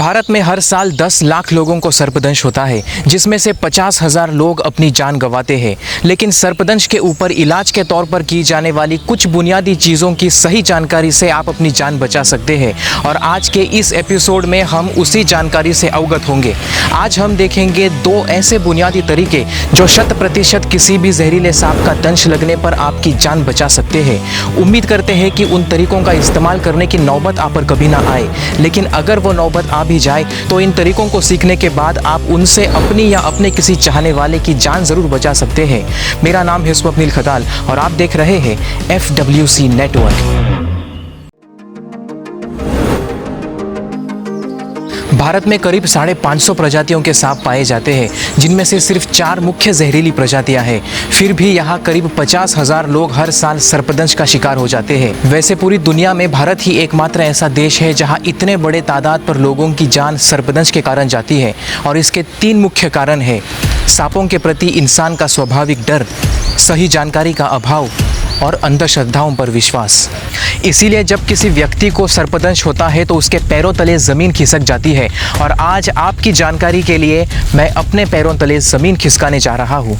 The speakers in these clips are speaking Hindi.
भारत में हर साल 10 लाख लोगों को सर्पदंश होता है, जिसमें से 50,000 लोग अपनी जान गंवाते हैं। लेकिन सर्पदंश के ऊपर इलाज के तौर पर की जाने वाली कुछ बुनियादी चीज़ों की सही जानकारी से आप अपनी जान बचा सकते हैं। और आज के इस एपिसोड में हम उसी जानकारी से अवगत होंगे। आज हम देखेंगे 2 ऐसे बुनियादी तरीके जो 100% किसी भी जहरीले सांप का दंश लगने पर आपकी जान बचा सकते हैं। उम्मीद करते हैं कि उन तरीकों का इस्तेमाल करने की नौबत आप पर कभी ना आए, लेकिन अगर वो नौबत आ भी जाए तो इन तरीकों को सीखने के बाद आप उनसे अपनी या अपने किसी चाहने वाले की जान जरूर बचा सकते हैं। मेरा नाम है स्वप्निल खताल और आप देख रहे हैं FWC नेटवर्क। भारत में करीब 550 प्रजातियों के सांप पाए जाते हैं, जिनमें से सिर्फ 4 मुख्य जहरीली प्रजातियां हैं। फिर भी यहाँ करीब 50,000 लोग हर साल सर्पदंश का शिकार हो जाते हैं। वैसे पूरी दुनिया में भारत ही एकमात्र ऐसा देश है जहाँ इतने बड़े तादाद पर लोगों की जान सर्पदंश के कारण जाती है। और इसके 3 मुख्य कारण हैं: सांपों के प्रति इंसान का स्वाभाविक डर, सही जानकारी का अभाव और अंधश्रद्धाओं पर विश्वास। इसीलिए जब किसी व्यक्ति को सर्पदंश होता है तो उसके पैरों तले ज़मीन खिसक जाती है। और आज आपकी जानकारी के लिए मैं अपने पैरों तले ज़मीन खिसकाने जा रहा हूँ।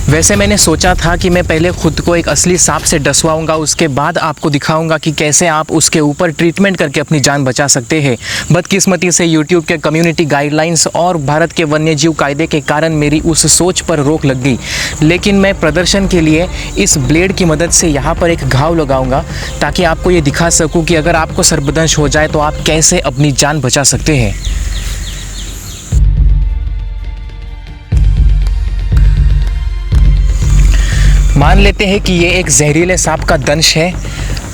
वैसे मैंने सोचा था कि मैं पहले खुद को एक असली सांप से डसवाऊंगा, उसके बाद आपको दिखाऊंगा कि कैसे आप उसके ऊपर ट्रीटमेंट करके अपनी जान बचा सकते हैं। बदकिस्मती से YouTube के कम्युनिटी गाइडलाइंस और भारत के वन्यजीव कायदे के कारण मेरी उस सोच पर रोक लग गई। लेकिन मैं प्रदर्शन के लिए इस ब्लेड की मदद से यहाँ पर एक घाव लगाऊंगा, ताकि आपको ये दिखा सकूँ कि अगर आपको सर्पदंश हो जाए तो आप कैसे अपनी जान बचा सकते हैं। मान लेते हैं कि ये एक जहरीले सांप का दंश है,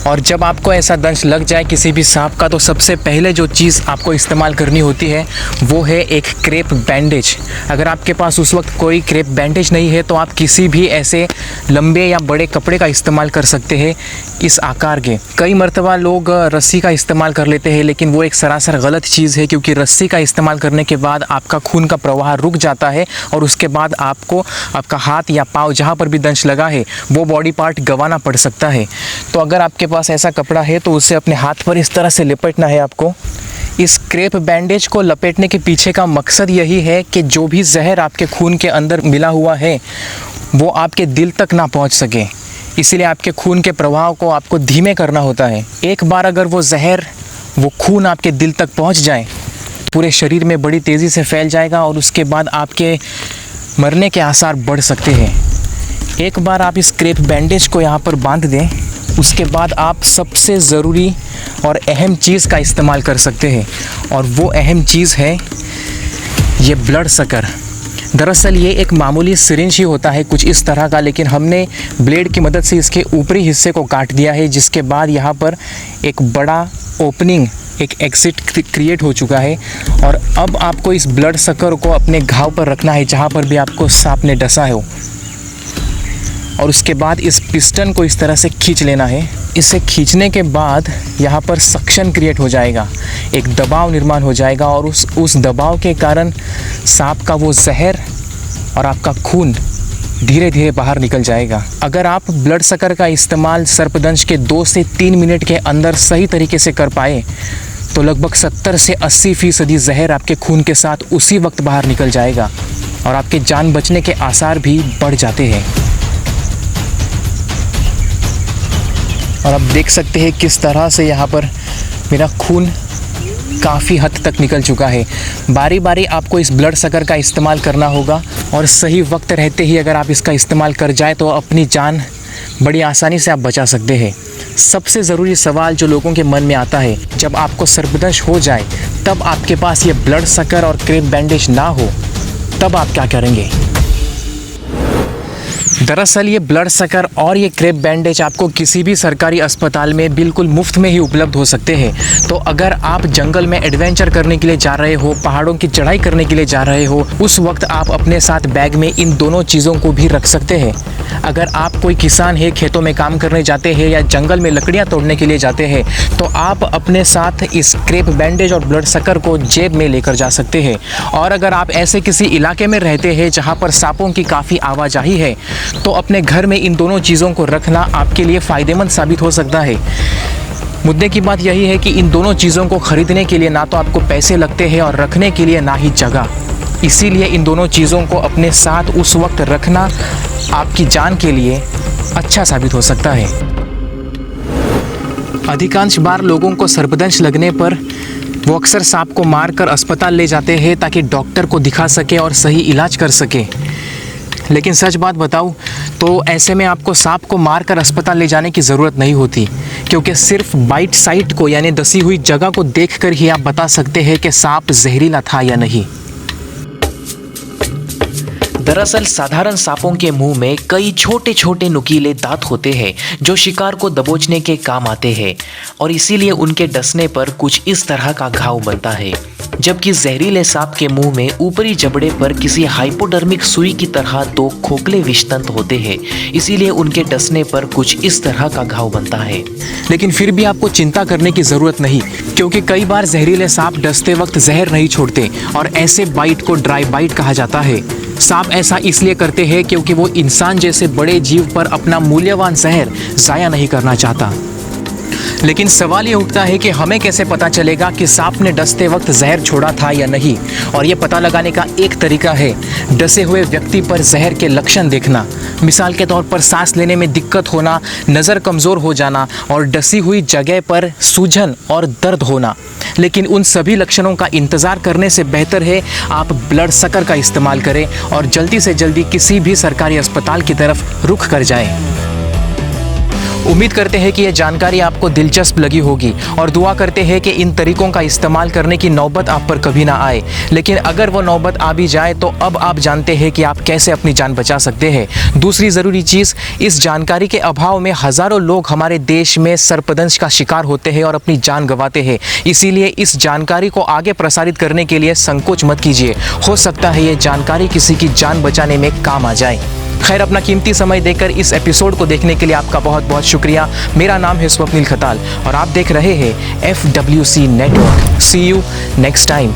और जब आपको ऐसा दंश लग जाए किसी भी सांप का, तो सबसे पहले जो चीज़ आपको इस्तेमाल करनी होती है वो है एक क्रेप बैंडेज। अगर आपके पास उस वक्त कोई क्रेप बैंडेज नहीं है तो आप किसी भी ऐसे लंबे या बड़े कपड़े का इस्तेमाल कर सकते हैं इस आकार के। कई मर्तबा लोग रस्सी का इस्तेमाल कर लेते हैं, लेकिन वो एक सरासर गलत चीज़ है, क्योंकि रस्सी का इस्तेमाल करने के बाद आपका खून का प्रवाह रुक जाता है और उसके बाद आपको आपका हाथ या पाँव जहाँ पर भी दंश लगा है वो बॉडी पार्ट गंवाना पड़ सकता है। तो अगर आपके पास ऐसा कपड़ा है तो उसे अपने हाथ पर इस तरह से लपेटना है आपको। इस क्रेप बैंडेज को लपेटने के पीछे का मकसद यही है कि जो भी जहर आपके खून के अंदर मिला हुआ है वो आपके दिल तक ना पहुंच सके। इसीलिए आपके खून के प्रवाह को आपको धीमे करना होता है। एक बार अगर वो जहर, वो खून आपके दिल तक पहुंच जाए, पूरे शरीर में बड़ी तेज़ी से फैल जाएगा और उसके बाद आपके मरने के आसार बढ़ सकते हैं। एक बार आप इस क्रेप बैंडेज को यहाँ पर बांध दें, उसके बाद आप सबसे ज़रूरी और अहम चीज़ का इस्तेमाल कर सकते हैं, और वो अहम चीज़ है ये ब्लड सकर। दरअसल ये एक मामूली सिरिंज ही होता है कुछ इस तरह का, लेकिन हमने ब्लेड की मदद से इसके ऊपरी हिस्से को काट दिया है, जिसके बाद यहाँ पर एक बड़ा ओपनिंग, एक एग्जिट क्रिएट हो चुका है। और अब आपको इस ब्लड सकर को अपने घाव पर रखना है जहाँ पर भी आपको सांप ने डसा है, और उसके बाद इस पिस्टन को इस तरह से खींच लेना है। इसे खींचने के बाद यहाँ पर सक्शन क्रिएट हो जाएगा, एक दबाव निर्माण हो जाएगा, और उस दबाव के कारण सांप का वो जहर और आपका खून धीरे धीरे बाहर निकल जाएगा। अगर आप ब्लड सकर का इस्तेमाल सर्पदंश के 2 से 3 मिनट के अंदर सही तरीके से कर पाए तो लगभग 70 से 80% जहर आपके खून के साथ उसी वक्त बाहर निकल जाएगा और आपके जान बचने के आसार भी बढ़ जाते हैं। और आप देख सकते हैं किस तरह से यहाँ पर मेरा खून काफ़ी हद तक निकल चुका है। बारी बारी आपको इस ब्लड सकर का इस्तेमाल करना होगा, और सही वक्त रहते ही अगर आप इसका इस्तेमाल कर जाए तो अपनी जान बड़ी आसानी से आप बचा सकते हैं। सबसे ज़रूरी सवाल जो लोगों के मन में आता है, जब आपको सर्पदंश हो जाए तब आपके पास ये ब्लड सकर और क्रेप बैंडेज ना हो, तब आप क्या करेंगे? दरअसल ये ब्लड सकर और ये क्रेप बैंडेज आपको किसी भी सरकारी अस्पताल में बिल्कुल मुफ्त में ही उपलब्ध हो सकते हैं। तो अगर आप जंगल में एडवेंचर करने के लिए जा रहे हो, पहाड़ों की चढ़ाई करने के लिए जा रहे हो, उस वक्त आप अपने साथ बैग में इन दोनों चीज़ों को भी रख सकते हैं। अगर आप कोई किसान है, खेतों में काम करने जाते हैं या जंगल में लकड़ियाँ तोड़ने के लिए जाते हैं, तो आप अपने साथ इस क्रेप बैंडेज और ब्लड सकर को जेब में लेकर जा सकते हैं। और अगर आप ऐसे किसी इलाके में रहते हैं जहाँ पर सांपों की काफ़ी आवाजाही है, तो अपने घर में इन दोनों चीज़ों को रखना आपके लिए फ़ायदेमंद साबित हो सकता है। मुद्दे की बात यही है कि इन दोनों चीज़ों को खरीदने के लिए ना तो आपको पैसे लगते हैं और रखने के लिए ना ही जगह। इसीलिए इन दोनों चीज़ों को अपने साथ उस वक्त रखना आपकी जान के लिए अच्छा साबित हो सकता है। अधिकांश बार लोगों को सर्पदंश लगने पर वो अक्सर सांप को मारकर अस्पताल ले जाते हैं ताकि डॉक्टर को दिखा सके और सही इलाज कर सके। लेकिन सच बात बताऊं तो ऐसे में आपको सांप को मारकर अस्पताल ले जाने की ज़रूरत नहीं होती, क्योंकि सिर्फ बाइट साइट को यानी दसी हुई जगह को देखकर ही आप बता सकते हैं कि सांप जहरीला था या नहीं। दरअसल साधारण सांपों के मुंह में कई छोटे छोटे नुकीले दांत होते हैं जो शिकार को दबोचने के काम आते हैं और इसीलिए उनके डसने पर कुछ इस तरह का घाव बनता है। जबकि जहरीले सांप के मुंह में ऊपरी जबड़े पर किसी हाइपोडर्मिक सुई की तरह दो खोखले विषतंत होते हैं, इसीलिए उनके डसने पर कुछ इस तरह का घाव बनता है। लेकिन फिर भी आपको चिंता करने की ज़रूरत नहीं, क्योंकि कई बार जहरीले सांप डसते वक्त जहर नहीं छोड़ते और ऐसे बाइट को ड्राई बाइट कहा जाता है। सांप ऐसा इसलिए करते हैं क्योंकि वो इंसान जैसे बड़े जीव पर अपना मूल्यवान जहर ज़ाया नहीं करना चाहता। लेकिन सवाल ये उठता है कि हमें कैसे पता चलेगा कि सांप ने डसते वक्त जहर छोड़ा था या नहीं। और ये पता लगाने का एक तरीका है डसे हुए व्यक्ति पर जहर के लक्षण देखना। मिसाल के तौर पर सांस लेने में दिक्कत होना, नज़र कमज़ोर हो जाना और डसी हुई जगह पर सूजन और दर्द होना। लेकिन उन सभी लक्षणों का इंतज़ार करने से बेहतर है आप ब्लड सकर का इस्तेमाल करें और जल्दी से जल्दी किसी भी सरकारी अस्पताल की तरफ रुख कर जाएं। उम्मीद करते हैं कि यह जानकारी आपको दिलचस्प लगी होगी और दुआ करते हैं कि इन तरीकों का इस्तेमाल करने की नौबत आप पर कभी ना आए। लेकिन अगर वो नौबत आ भी जाए तो अब आप जानते हैं कि आप कैसे अपनी जान बचा सकते हैं। दूसरी ज़रूरी चीज़, इस जानकारी के अभाव में हज़ारों लोग हमारे देश में सर्पदंश का शिकार होते हैं और अपनी जान गंवाते हैं। इसीलिए इस जानकारी को आगे प्रसारित करने के लिए संकोच मत कीजिए। हो सकता है ये जानकारी किसी की जान बचाने में काम आ जाए। खैर, अपना कीमती समय देकर इस एपिसोड को देखने के लिए आपका बहुत बहुत शुक्रिया। मेरा नाम है स्वप्निल खताल और आप देख रहे हैं FWC network. See you next time.